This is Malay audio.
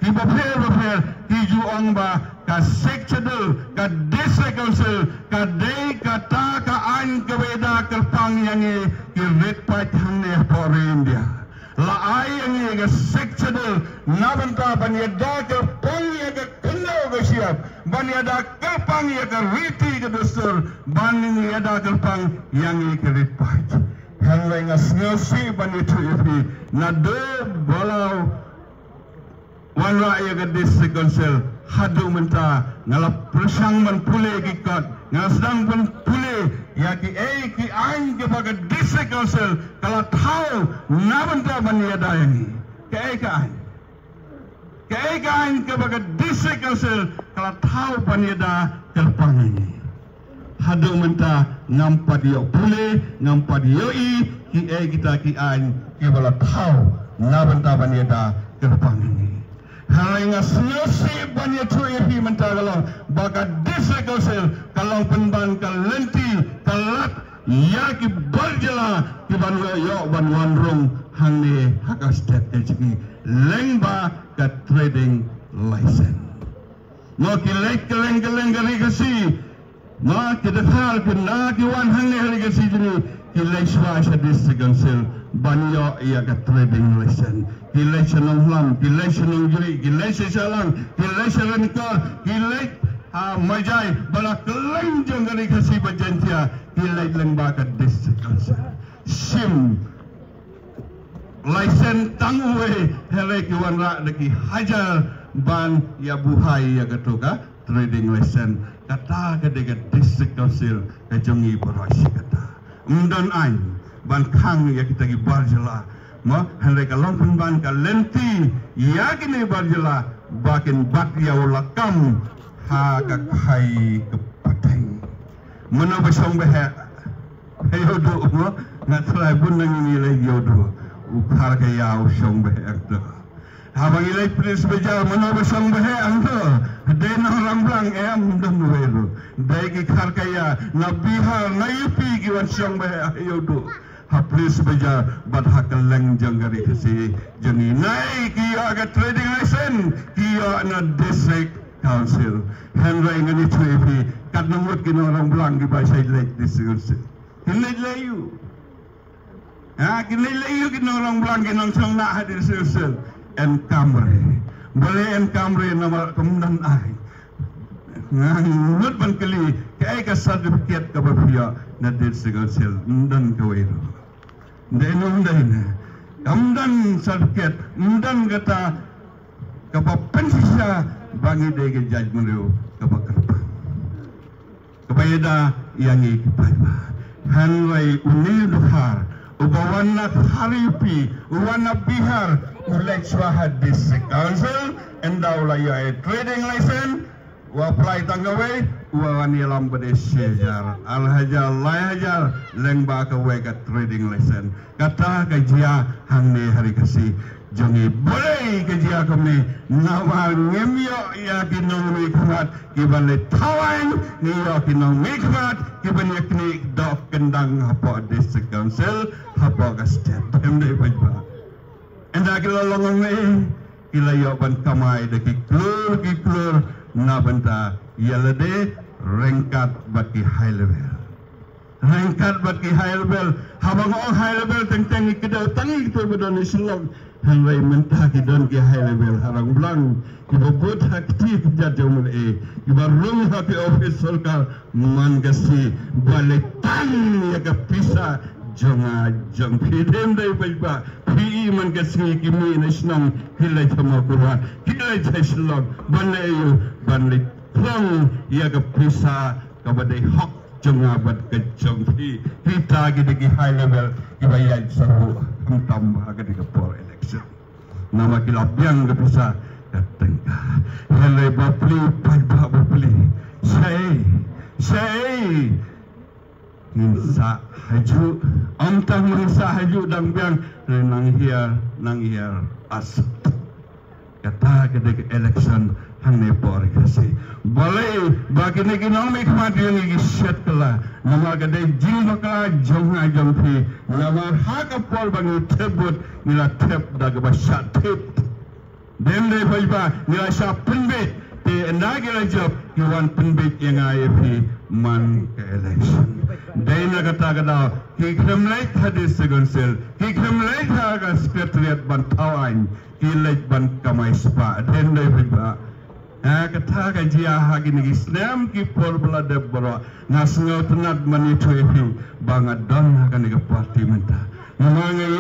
ki bapel ki juang ba ka sekcedel ka desa council ka dei kata ka an ka beda kerpang yang ki red pat hangne por India la ai yang ga sekcedel nabanta banyada ka pang yang ka kendo ga siap banyada kerpang yang ka riti ka dusur bani yada kerpang yang ki red pat hangai ngasnyosi banitu ifi na do bolau wan raya ke district council hadu menta ngala persang man pule gikat ngala sedang man pule ya ki ki ain ke baga district council kala thau na menta man yada yangi ke ain ke baga district council kala thau ban yada terpang ini hadu menta ngampat yo pule ngampat yo ki kita ki ain ke bala thau na menta ban yada terpang ini Hai ngasnyosi banyak tu epi mentagalang baka district council kalau penban kalenti kalat ya ki berjala ki banwa yo banwan rong hangne haka state keciki lengba ka trading license no ki leng gari kasi no ki dekhal ki na ki wan hangne hari kasi jini ki leshwa sa district council banyo ya ka trading license kilai senang lam, kilai senang juri, kilai sesalang, kilai serenkar, kilai majai, bala keleng jengari kasih berjantia, kilai lembaka district council. Sim, license tangwe, helai kiwan rak lagi hajar ban ya buhai ya katoka trading license kata kedega district council kejongi berasi kata. Undan ain ban kang ya kita gi barjela. Ma hendak kalong penban kalenti yakini barjela bakin batya ulakam ha kakai kepatai mana besong behe yodo ma ngatrai pun nangi lagi yodo ukar ke ya usong behe akta habang ilai pris bejar mana besong behe angto dena ramblang dan wero dai ki khar ke ya na bihar na yupi ki wan song behe yodo haplis beja badha keleng janggari kasi jani nai kiya ga trading license kiya na district council henry ngani twepi kadnumut kino orang belang di bahasa like district council kinai layu kino orang belang kino sang na hadir council en kamre boleh en kamre nama kemudian ai ngut ban kali kai ka certificate ka bapia na district council ndan kawero denung amdan certificate amdan kata kapa pensisa bagi dege judgment yo kapa kerpa kebayada yang ikipaiba hanwai uniduhar ubawana haripi uwana bihar ulexwa district council endawla ya trading license wa apply tanggawai wa wani lam bade sejar al hajar la hajar lengba ka we ka trading license kata ka jia hangne hari kasi jongi boleh ka jia kami nawa ngemyo ya kinong mikmat kibale tawang ni ya kinong mikmat kibane kni dok kendang hapo district council hapo ka state emde pajba enda kilalong ni kilayo ban kamai de kiklur na benta yalade rengkat baki high level habang high level teng ikida tangi kita bedoni silong hanwai mentah kidon ki high level harang blang kibobot aktif jadumul kibarung happy office solkar man gasi baletan ya ka pisa jonga jong pidem dai paiba pi man gasi kimi nasional hilai thama kurwa hilai thaislong banayu banli plong ya ka pisa ka badai hok jonga bad ka jong pi kita gidi high level ibaya saru tam ha gidi ka por election nama kilap yang ka pisa katengka helai bapli paiba bapli say Insa haju amtang mangsa haju dang biang nang hiar as kata kedek election hang ne por kasi boleh bagi ne ginong mikmat yang giset kala nama gede jing bakala jonga jongpi nama hak por bangi tebut nila teb dag basat teb Dende ba nila sa penbit te endagila job iwan penbit yang IFP man ke election. Dai na kata ki kremlait hadis segonsel ki kremlait haga sekretariat ban tawan ki lait ban kamai spa dende ba kata ka jia hagi ni Islam ki por belade boro ngasngau tenat manitu banga don haga ni parti menta. Namanya